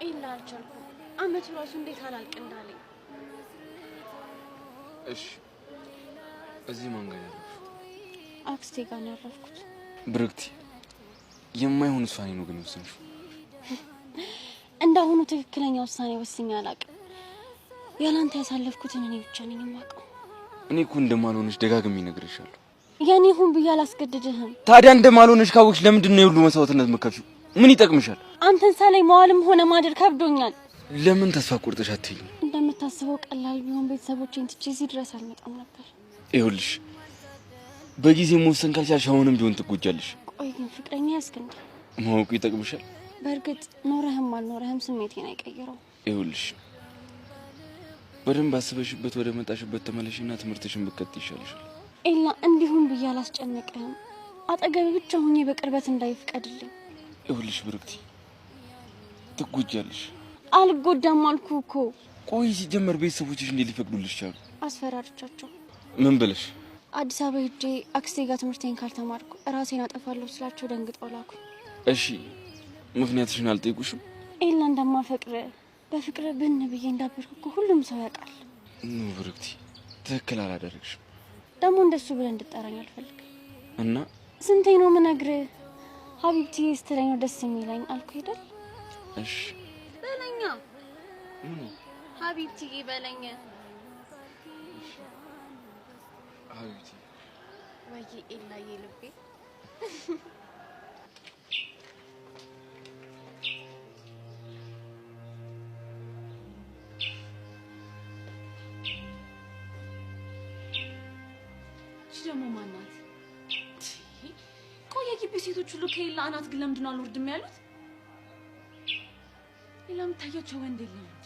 ኢላልቻልኩ አመት ራሱ እንዴት አላልቅ እንዳለኝ እሺ እዚህ ማን ጋር ያለሽ አክስቴ ጋር ነው ያረፍኩት ብርክቲ የማይሆን ውሳኔ ነው ግን ወሰንሽው እንዳሁኑ ትክክለኛ ውሳኔ ወስኜ አላውቅም ያላንተ ያሳለፍኩትን እኔ ብቻ ነኝ የማውቀው እኔ እኮ እንደማልሆንሽ ደጋግሜ ነግሬሻለሁ ያኔ ሁን ብዬ አላስገድድህም ታዲያ እንደማልሆንሽ ካወቅሽ ለምንድን ነው የሁሉ መስዋዕትነት መከፍሽው ምን ይጠቅምሻል አንተን ሳላይ መዋልም ሆነ ማደር ከብዶኛል ለምን ተስፋ ቆርጠሽ አትይኝ እንደምታስበው ቀላል ቢሆን ቤተሰቦቼን ትቼ እዚህ ድረስ አልመጣም ነበር ይኸውልሽ በጊዜ መወሰን ካልቻልሽ አሁንም ቢሆን ትጎጃለሽ ቆይ ግን ፍቅረኛ ያስከንዳ ማወቁ ይጠቅምሻል በእርግጥ ኖረህም አልኖረህም ስሜቴን አይቀይረው ይኸውልሽ በደንብ አስበሽበት ወደ መጣሽበት ተመለሽና ትምህርትሽን ብትቀጥይ ይሻልሻል ኤላ እንዲሁም ብዬ አላስጨነቅህም አጠገብ ብቻ ሆኜ በቅርበት እንዳይፍቀድልኝ ይኸውልሽ ብርክቲ ትጎጃለሽ አልጎዳም አልኩ እኮ ቆይ ሲጀመር ቤተሰቦችሽ እንዴት ሊፈቅዱልሽ ቻሉ አስፈራርቻቸው ምን ብለሽ አዲስ አበባ ሄጄ አክስቴ ጋር ትምህርቴን ካልተማርኩ ራሴን አጠፋለሁ ስላቸው ደንግጠው ላኩ እሺ ምክንያትሽን አልጠይቁሽም ኤላ እንደማፈቅር በፍቅር ብን ብዬ እንዳበርኩ እኮ ሁሉም ሰው ያውቃል ኑ ብርክቲ ትክክል አላደረግሽም ደግሞ እንደሱ ብለህ እንድጠራኝ አልፈልግም እና ስንቴ ነው የምነግርህ ሀቢብቲ ስትለኝ ነው ደስ የሚለኝ አልኩ አይደል እሺ በለኛ ሀቢብቲ በለኝ ሀቢብቲ ወይ ኤላዬ ልቤ ደግሞ ማናት ቆየ ግቢ ሴቶች ሁሉ ከሌላ አናት ግን ለምንድን ነው አልወርድም ያሉት ሌላም ታያቸው ወንድ የለም እንጂ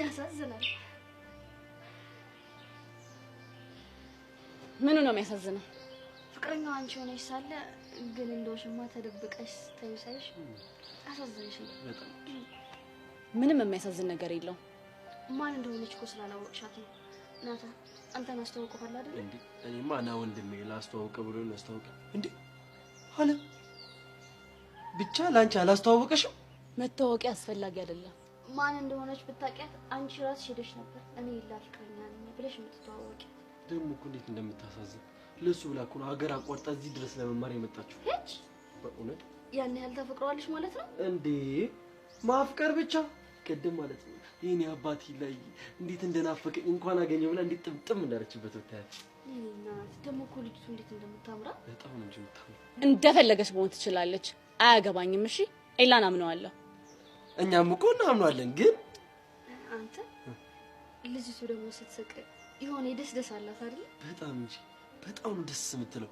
ያሳዝናል ምኑ ነው የሚያሳዝነው ፍቅረኛው አንቺ ሆነሽ ሳለ ግን እንደውሽማ ተደብቀሽ ተይሳይሽ አሳዝነሽ በጣም ምንም የሚያሳዝን ነገር የለው ማን እንደሆነች እኮ ስላላወቅሻት ነው ናታ አንተን አስተዋውቀዋል አይደል እንዴ እኔማ ና ወንድሜ ላስተዋውቀ ብሎ ነው ያስተዋውቀ እንዴ አለ ብቻ ላንቺ አላስተዋወቀሽም መታወቂያ አስፈላጊ አይደለም ማን እንደሆነች ብታውቂያት አንቺ ራስሽ ሄደሽ ነበር እኔ ይላ ፍቅረኛ ነኝ ብለሽ የምትተዋወቂ ደግሞ እኮ እንዴት እንደምታሳዝን ለሱ ብላ እኮ ነው ሀገር አቋርጣ እዚህ ድረስ ለመማር የመጣችው ሄች በእውነት ያን ያህል ታፈቅረዋለሽ ማለት ነው እንዴ ማፍቀር ብቻ ቅድም ማለት ነው የኔ አባቴ ላይ እንዴት እንደናፈቀኝ እንኳን አገኘው ብላ እንዴት ጥምጥም እንዳለችበት ወጣት እናት ደግሞ እኮ ልጅቱ እንዴት እንደምታምራ በጣም ነው የምታምራ እንደፈለገች መሆን ትችላለች አያገባኝም እሺ ኤላን አምነዋለሁ እኛም እኮ እናምናለን ግን አንተ ልጅቱ ደግሞ ስትስቅ ይሆነ ደስ አላት አይደል በጣም እንጂ በጣም ደስ የምትለው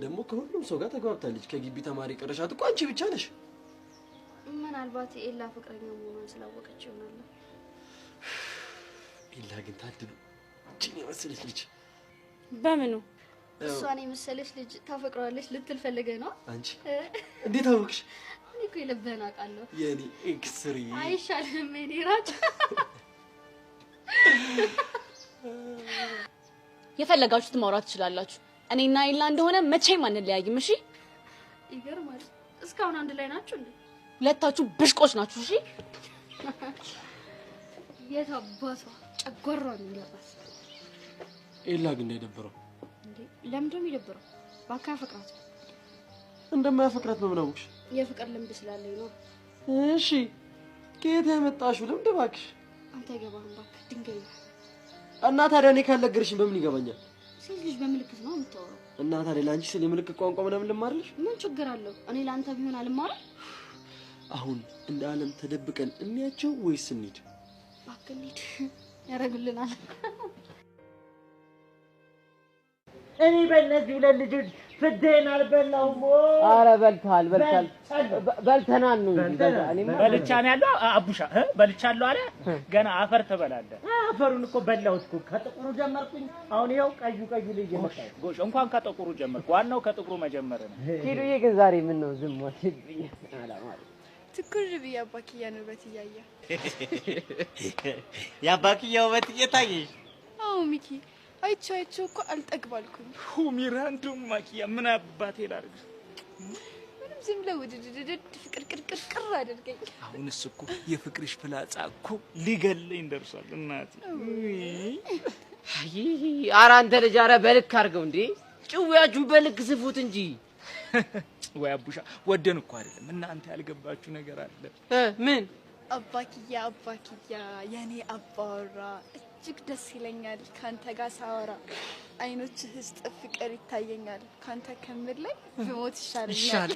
ደግሞ ከሁሉም ሰው ጋር ተግባብታለች ከግቢ ተማሪ ቀረሻት እኮ አንቺ ብቻ ነሽ ምናልባት ኤላ ፍቅረኛ መሆኑን ስላወቀች ይሆናል ኤላ ግን ታድሉ እቺን የመሰለች ልጅ በምኑ እሷን የመሰለች ልጅ ታፈቅረዋለች ልትል ፈልገህ ነው አንቺ እንዴት አወቅሽ እኔ እኮ የልብህን አውቃለሁ የኔ ኤክስሪ አይሻልም እኔ ራጭ የፈለጋችሁት ማውራት ትችላላችሁ እኔና ኤላ እንደሆነ መቼም አንለያይም እሺ ይገርማል እስካሁን አንድ ላይ ናችሁ እንዴ ሁለታችሁ ብሽቆች ናችሁ እሺ የታባቷ ጨጓራውን እንዲያባስ ኤላ ግን እንዳይደብረው እንዴ ለምንድነው የሚደብረው ባካ ፍቅራት እንደማያፈቅራት ነው ምናውቅሽ የፍቅር ልምድ ስላለኝ ነው እሺ ከየት ያመጣሽው ልምድ ባክሽ አንተ ይገባህም ባክ ድንጋይ እና ታዲያ እኔ ካልነገርሽኝ በምን ይገባኛል ሴት ልጅ በምልክት ነው የምታወራው እና ታዲያ ላንቺ ስለ ምልክት ቋንቋ ምናምን ልማርልሽ ምን ችግር አለው እኔ ላንተ ቢሆን አልማርም አሁን እንደ ዓለም ተደብቀን እንያቸው ወይስ እንሂድ ባክ እንሂድ ያረግልናል እኔ በእነዚህ ሁለት ልጆች ፍዴን አልበላሁም አረ በልተሃል በልተናል ነው እንጂ በልቻን ያለው አቡሻ በልቻለሁ አለ ገና አፈር ተበላለ አፈሩን እኮ በላሁት እኮ ከጥቁሩ ጀመርኩኝ አሁን ይኸው ቀዩ ልጅ መጣ ጎሽ እንኳን ከጥቁሩ ጀመርኩ ዋናው ከጥቁሩ መጀመር ነው ኪዱዬ ግን ዛሬ ምን ነው ዝም ወጥብኝ አላ ማለት ትኩር ብዬ አባክያን ውበት እያየ የአባክያ ውበት እየታየሽ? አዎ ሚኪ አይቼው እኮ አልጠግባልኩኝ። ሚራንዱም ማኪያ ምን አባቴ ላድርግ? ምንም ዝም ብለው ውድድድድ ፍቅር አድርገኝ። አሁንስ እኮ የፍቅርሽ ፍላጻ እኮ ሊገለኝ ደርሷል እናቴ። ኧረ አንተ ልጅ ኧረ በልክ አድርገው እንዴ! ጭውያችሁን በልክ ስፉት እንጂ። ወይ አቡሻ ወደን እኮ አይደለም እናንተ ያልገባችሁ ነገር አለ። ምን? አባክያ የኔ አባወራ እጅግ ደስ ይለኛል ካንተ ጋር ሳወራ። አይኖችህ ውስጥ ፍቅር ይታየኛል ካንተ ከምር ላይ ብሞት ይሻለኛል።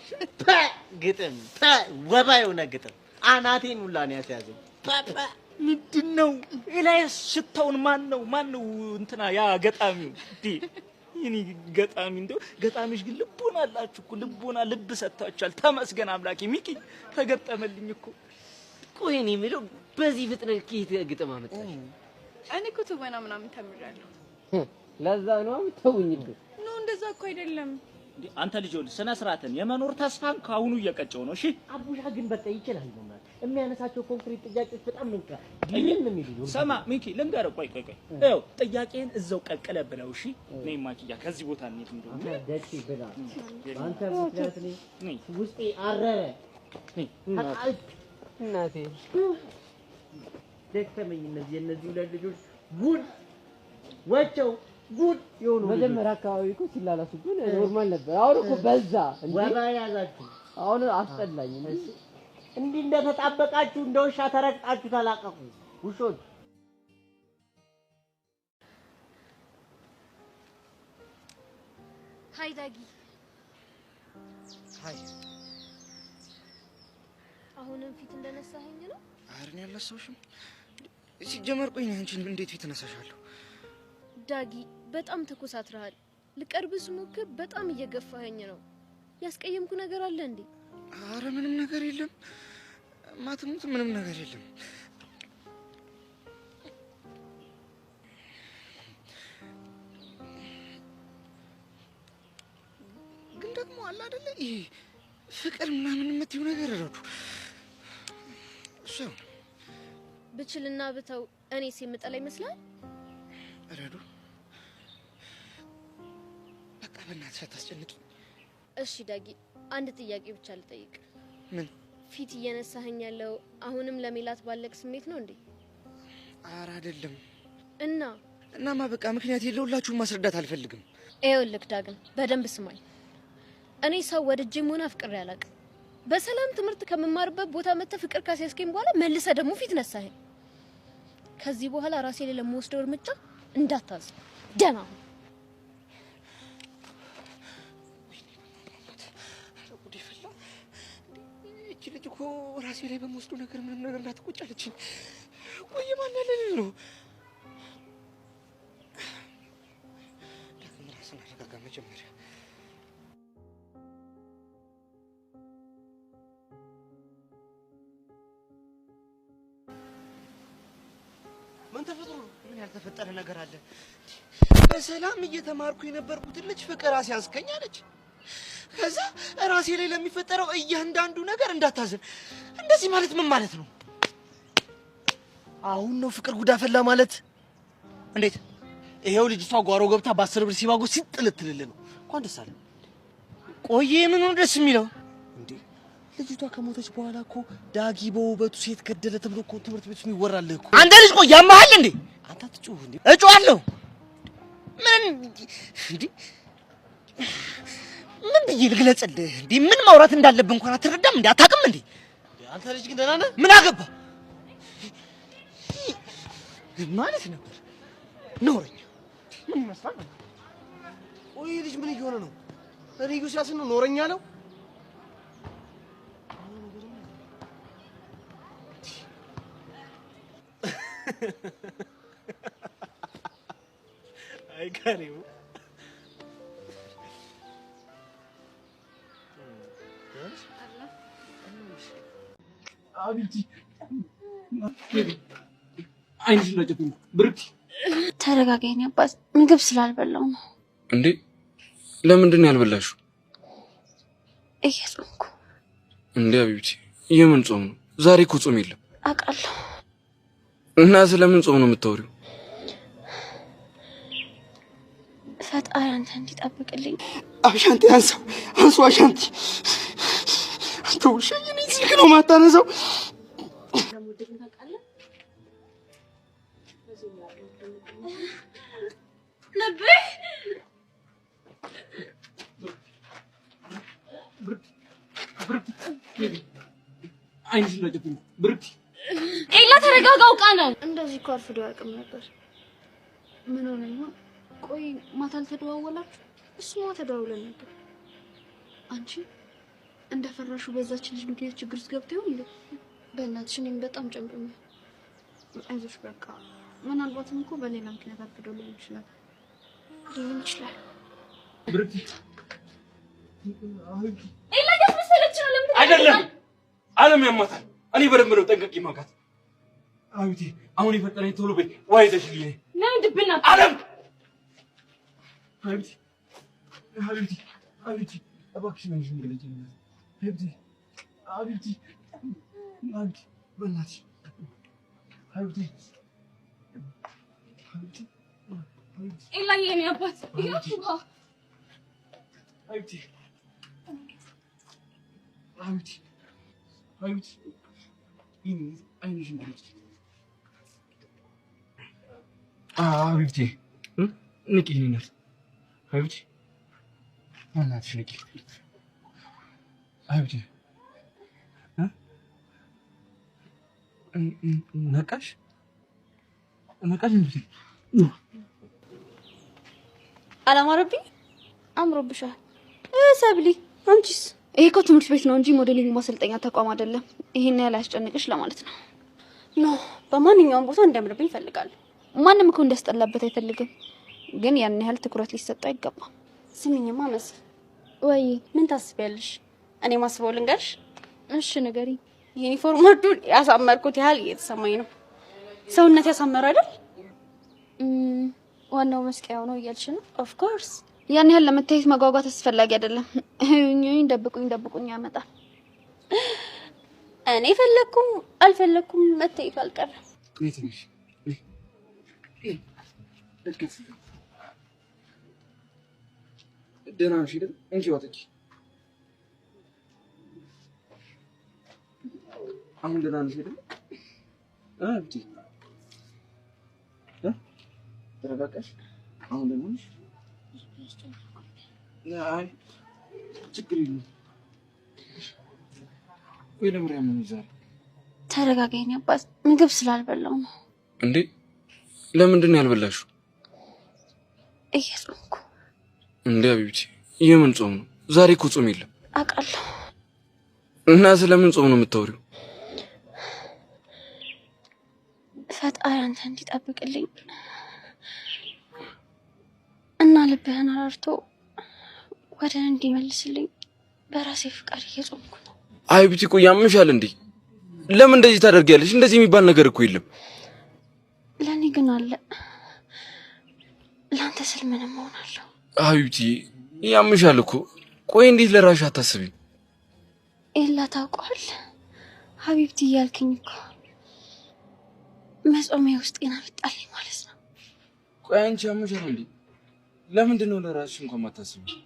ግጥም ወባ የሆነ ግጥም አናቴን ሁላ ነው ያስያዘው። ምንድነው ኤላይስ? ሽታውን ማን ነው እንትና ያ ገጣሚው እንዴ? ይኒ ገጣሚ እንደው ገጣሚሽ ግን ልቦና አላችሁ እኮ ልብ ሰጥታችኋል። ተመስገን አምላኬ። ሚኪ ተገጠመልኝ እኮ። ቆይ እኔ የምለው በዚህ ፍጥነት ከየት ግጥም አመጣሽ? እኔ እኮ ትወና ምናምን ተምሬያለሁ። ለዛ ነው የምትተውኝብኝ። ነው እንደዛ እኮ አይደለም። አንተ ልጅ ወል ስነ ስርዓትን የመኖር ተስፋን ካሁኑ እየቀጨው ነው። እሺ አቡሻ ግን በቃ ይችላል ነው ማለት የሚያነሳቸው ኮንክሪት ጥያቄዎች በጣም ነው የሚሉ። ሰማ ሚኪ ልንገርህ፣ ቆይ ይኸው ጥያቄን እዛው ቀቅለ ብለው። እሺ ነይ ማኪያ ከዚህ ቦታ እንሂድ። እንደው ደስ ይበላ አንተ ምክንያት ነኝ ውስጤ አረረ። እናቴ ደከመኝ። እነዚህ ሁለት ልጆች ጉድ ወቸው ጉድ የሆኑ መጀመሪያ አካባቢ እኮ ሲላላሱ ግን ኖርማል ነበር። አሁን እኮ በዛ እንዴ ወባ ያዛችሁ። አሁን አስጠላኝ። እንዴ እንደተጣበቃችሁ እንደውሻ ተረግጣችሁ ተላቀቁ ውሾች። ሃይ ዳጊ። ሃይ። አሁንም ፊት እንደነሳኸኝ ነው? አረን ያለሰውሽም ሲጀመር ቆይ ነው አንቺን እንዴት ፊት ተነሳሻለሁ? ዳጊ በጣም ተኮሳትረሃል። ልቀርብ ስሞክር በጣም እየገፋኸኝ ነው። ያስቀየምኩ ነገር አለ እንዴ? አረ ምንም ነገር የለም። ማትሙት ምንም ነገር የለም። ግን ደግሞ አለ አይደለ ይሄ ፍቅር ምናምን የምትይው ነገር ረዱ እሱ ብችልና ብተው እኔስ የምጠላ ይመስላል? ረዱ በቃ በእናትሽ አታስጨንቂኝ። እሺ ዳጊ አንድ ጥያቄ ብቻ ልጠይቅ። ምን? ፊት እየነሳኸኝ ያለው አሁንም ለሜላት ባለቅ ስሜት ነው እንዴ? ኧረ አይደለም። እናማ በቃ ምክንያት የለውላችሁም ማስረዳት አልፈልግም። ይኸውልህ ዳግም በደንብ ስማኝ። እኔ ሰው ወድጄም ሆነ አፍቅሬ አላውቅም። በሰላም ትምህርት ከመማርበት ቦታ መጥተህ ፍቅር ካስያዝከኝ በኋላ መልሰህ ደግሞ ፊት ነሳኸኝ። ከዚህ በኋላ ራሴ ላይ ለምወስደው እርምጃ እንዳታዝ። ደህና ሁን። እቺ ልጅ እኮ ራሴ ላይ በመወስደው ነገር ምንም ነገር እንዳትቆጫለችኝ። ቆይ ማን ያለ ነው? ዳግም ራስን አረጋጋ መጀመሪያ። ምን ተፈጥሮ ነው? ምን ያልተፈጠረ ነገር አለ? በሰላም እየተማርኩ የነበርኩት ልጅ ፍቅር አስያዝከኝ አለች። ከዛ ራሴ ላይ ለሚፈጠረው እያንዳንዱ ነገር እንዳታዘን። እንደዚህ ማለት ምን ማለት ነው? አሁን ነው ፍቅር ጉዳ ፈላ ማለት? እንዴት? ይሄው ልጅቷ ጓሮ ገብታ በ10 ብር ሲባጎ ሲጥልትልል ነው። እንኳን ደስ አለ። ቆይ ምን ነው ደስ የሚለው? እንዴ ልጅቷ ከሞተች በኋላ እኮ ዳጊ በውበቱ ሴት ገደለ ተብሎ እኮ ትምህርት ቤት ነው ይወራልህ እኮ። አንተ ልጅ ቆይ ያማሃል እንዴ? አንተ አትጩህ እንዴ? እጮሃለሁ። ምን እንዴ? ምን ብዬ ልግለጽልህ? እንዴ ምን ማውራት እንዳለብህ እንኳን አትረዳም እንዴ? አታውቅም እንዴ? አንተ ልጅ ግን ደህና ነህ? ምን አገባ ማለት ነበር ኖረኛ። ምን ይመስላል? ቆይ ልጅ ምን እየሆነ ነው? ሪጉ ሲያስን ነው ኖረኛ ነው? አይ ካሪው አብቲ አይንሽ ለጭኝ ብርክ ተረጋጋኝ አባት። ምግብ ስላልበላው ነው። እንዴ ለምንድን ነው ያልበላሽው? እየጾምኩ። እንዴ አብቲ የምን ጾም ነው? ዛሬ እኮ ጾም የለም። አውቃለሁ። እና ስለምን ጾም ነው የምታወሪው? ፈጣሪ አንተ እንዲጠብቅልኝ። አሻንቲ አንሱ አሻንቲ። አንተ ውሻ የኔ ስልክ ነው ማታነሳው? አይንሽ ነው ብርድ። ኤላ ተረጋጋው። ቃ ነው እንደዚህ እኮ አርፍዶ ያውቅም ነበር። ምን ሆነ ነው? ቆይ ማታ አልተደዋወላችሁ? እሱማ ተደዋውለን ነበር። አንቺ እንደፈራሹ በዛች ልጅ ምክንያት ችግር ውስጥ ገብተው ይሆን እንዴ? በእናትሽ እኔም በጣም ጨንቆኛል። አይዞሽ በቃ ምናልባትም እኮ በሌላ ምክንያት አርፍዶ ሊሆን ይችላል። ብርድ ኤላ ያስመሰለች ነው። ለምን አይደለም ዓለም ያማታል። እኔ በደንብ ነው ጠንቀቂ ማውቃት። አዩቲ አሁን የፈጠረኝ ቶሎ በይ ዋይ ተሽልኝ። ለምን ድብና ዓለም አዩቲ እባክሽ ነሽ እንግለጭ አዩቲ በእናትሽ ኤላ የኔ አባት ይሁን አዩቲ አይንሽ እንግለጭ አዩቲ ንቂ ነሽ አዩቲ በእናትሽ ንቂ አዩቲ ነቃሽ እንዴ? አላማረብኝ? አምሮብሻል። ሰብሊ አንቺስ? ይሄ እኮ ትምህርት ቤት ነው እንጂ ሞዴሊንግ ማሰልጠኛ ተቋም አይደለም። ይሄን ያህል ያስጨንቅሽ ለማለት ነው። ኖ በማንኛውም ቦታ እንደምርብኝ እፈልጋለሁ። ማንም እኮ እንዲያስጠላበት አይፈልግም፣ ግን ያን ያህል ትኩረት ሊሰጠው አይገባም። ስሚኝማ መስ ወይ ምን ታስቢያለሽ? እኔ ማስበው ልንገርሽ? እሺ ንገሪኝ። ዩኒፎርም ወርዱን ያሳመርኩት ያህል እየተሰማኝ ነው። ሰውነት ያሳመረ አይደል? ዋናው መስቀያው ነው እያልሽ ነው? ኦፍ ኮርስ ያን ያህል ለመታየት መጓጓት አስፈላጊ አይደለም። ደብቁኝ ያመጣል። እኔ ፈለኩም አልፈለኩም መታየቱ አልቀረም። ትንሽ ደህና ነሽ አይደል? እንጂ ወጥቂ አሁን ደህና ነሽ አይደል? አብቲ ተረጋጋሽ? አሁን ደህና ነሽ? አይ ችግር የለም። ወይ ለምሪያም ምን ይዛል? ተረጋጋኝ አባት፣ ምግብ ስላልበላው ነው። እንዴ ለምንድን ነው ያልበላሽው? እየጾምኩ። እንዴ አብቲ የምን ጾም ነው? ዛሬ እኮ ጾም የለም። አውቃለሁ። እና ስለምን ጾም ነው የምታወሪው? ፈጣሪ አንተ እንዲጠብቅልኝ እና ልብህን አራርቶ ወደ እንዲመልስልኝ በራሴ ፍቃድ እየጾምኩ ነው። አይ ብቲ ቆይ ያምሻል እንዴ? ለምን እንደዚህ ታደርጊያለሽ? እንደዚህ የሚባል ነገር እኮ የለም። ለኔ ግን አለ። ላንተ ስል ምንም እሆናለሁ። አይ ብቲ ያምሻል እኮ። ቆይ እንዴት ለራስሽ አታስቢም? ኤላ ታውቀዋለህ? ሀቢብቲ እያልከኝ እኮ መጾሚያ ውስጥ ይናፍጣልኝ ማለት ነው። ቆይ አንቺ ያምሻል እንዴ? ለምንድን ነው ለራስሽ እንኳን ማታስቢው?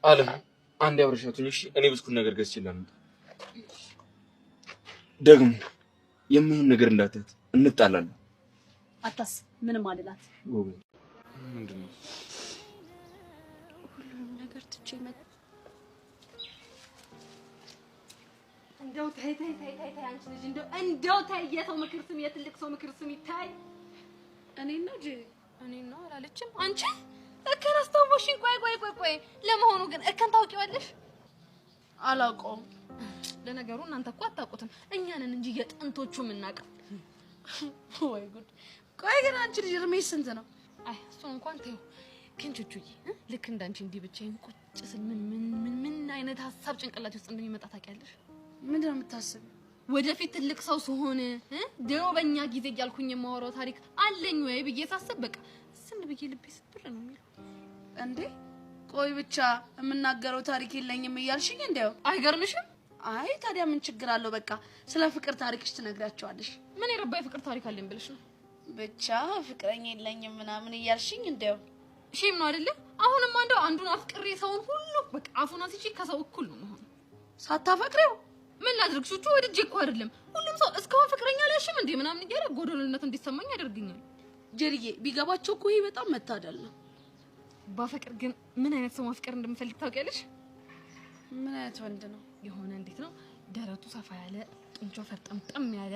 አለም አንድ ያብረሻቱኝ። እሺ እኔ ብስኩት ነገር ገዝቼላም ደግሞ የምንም ነገር እንዳትያት እንጣላለን። አታስብ፣ ምንም አይደላት። ምንድነው ሁሉም ነገር ትቼ መጣ። እንደው ታይ አንቺ ልጅ እንደው ታይ። የሰው ምክር ስም፣ የትልቅ ሰው ምክር ስም ይታይ። እኔ ነው አላለችም። አንቺ እከን አስታወሽኝ። ቆይ ለመሆኑ ግን እከን ታውቂዋለሽ? አላውቀውም። ለነገሩ እናንተ እኮ አታውቁትም፣ እኛ ነን እንጂ የጥንቶቹ የምናውቀው። ወይ ጉድ! ቆይ ግን አንቺ ልጅ እድሜሽ ስንት ነው? አይ እሱን እንኳን ተይው። ግን ቹቹዬ ልክ እንዳንቺ እንዲህ ብቻዬን ቁጭ ስል ምን አይነት ሀሳብ ጭንቅላቴ ውስጥ እንደሚመጣ ታውቂያለሽ? ምንድን ነው የምታስቢው? ወደፊት ትልቅ ሰው ስሆን ድሮ በእኛ ጊዜ እያልኩኝ የማወራው ታሪክ አለኝ ወይ ብዬ ሳስብ በቃ ዝም ብዬ ልቤ ስብር ነው የሚለው። እንዴ ቆይ ብቻ የምናገረው ታሪክ የለኝም እያልሽኝ? እንደው አይገርምሽም? አይ ታዲያ ምን ችግር አለው? በቃ ስለ ፍቅር ታሪክሽ ትነግራቸዋለሽ። ምን የረባ የፍቅር ታሪክ አለኝ ብለሽ ነው? ብቻ ፍቅረኛ የለኝም ምናምን እያልሽኝ እንደው ሺም ነው አይደለ? አሁንም አንዱን አፍቅሬ ሰውን ሁሉ በቃ አፉን አስይዤ ከሰው እኩል ነው መሆን። ሳታፈቅሪው ምን ላድርግ? ሹቹ ወድጄ እኮ አይደለም። ሁሉም ሰው እስካሁን ፍቅረኛ አልያሽም እንዴ ምናምን እያለ ጎዶልነት እንዲሰማኝ ያደርግኛል። ጀሪዬ ቢገባቸው እኮ ይሄ በጣም መታደል ነው። ባፈቅር ግን ምን አይነት ሰው ማፍቀር እንደምፈልግ ታውቂያለሽ? ምን አይነት ወንድ ነው? የሆነ እንዴት ነው ደረቱ ሰፋ ያለ ጡንቻው ፈርጠምጠም ያለ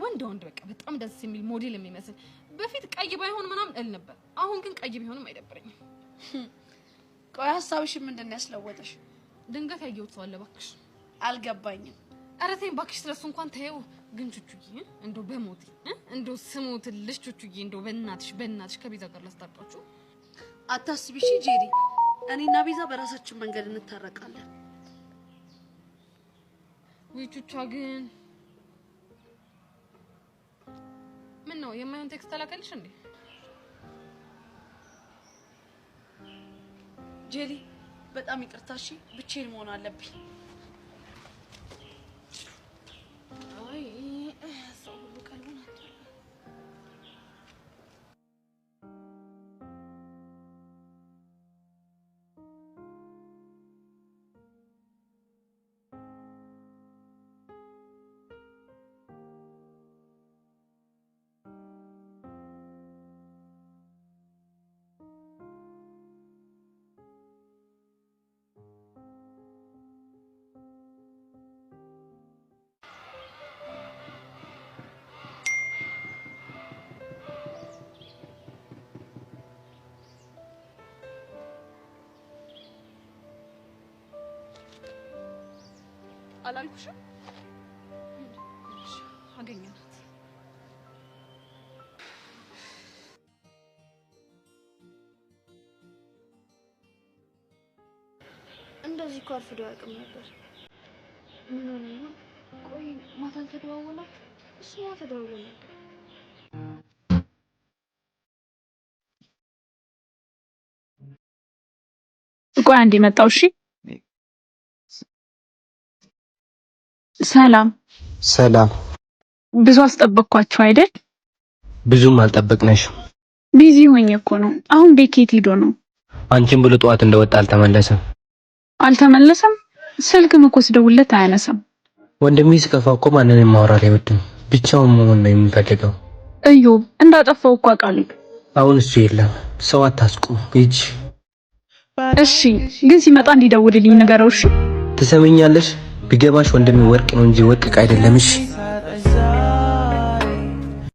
ወንድ በቃ በጣም ደስ የሚል ሞዴል የሚመስል። በፊት ቀይ ባይሆን ምናምን እል ነበር። አሁን ግን ቀይ ቢሆንም አይደብረኝም። ቆይ ሀሳብሽ ምንድን ነው ያስለወጠሽ? ድንገት ያየሁት ሰው አለ እባክሽ። አልገባኝም። ኧረ ተይኝ እባክሽ ስለሱ እንኳን ተይው። ግን ቹቹዬ እንደው በሞቴ እንደው ስሞትልሽ ቹቹዬ እንደው በእናትሽ ከቤዛ ጋር ላስታርቃችሁ። አታስቢ እሺ ጄሪ፣ እኔና ቤዛ በራሳችን መንገድ እንታረቃለን። ወይ ቹቻ ግን ምን ነው የማይሆን ቴክስት አላከልሽ እንዴ? ጄሪ በጣም ይቅርታ እሺ፣ ብቻዬን መሆን አለብኝ። አይ ሰው ሁሉ ቀልቡን አጥቷል። አላልኩሽም? አገኘናት። እንደዚህ እኮ አርፍዶ አያውቅም ነበር። ምን ሆነ ነው? ቆይ ማታ አልተደዋወላችሁ? እሱማ ተደዋውሎ ነበር። ቆይ አንዴ መጣው። እሺ ሰላም ሰላም። ብዙ አስጠበቅኳችሁ አይደል? ብዙም አልጠበቅነሽም። ቢዚ ሆኜ እኮ ነው። አሁን ቤኬት ሄዶ ነው። አንቺም ብሎ ጠዋት እንደወጣ አልተመለሰም። ስልክም እኮ ስደውልለት አያነሳም። ወንድሜ ሲከፋው እኮ ማንንም ማውራት አይወድም። ብቻውን መሆን ነው የሚፈልገው። እዮብ እንዳጠፋው እኮ አውቃለሁ። አሁን እሱ የለም። ሰው አታስቁም። ሂጂ። እሺ ግን ሲመጣ እንዲደውልልኝ ንገረው። እሺ ትሰሚኛለሽ? ቢገባሽ ወንድሜ ወርቅ ነው እንጂ ወርቅ አይደለም። እሺ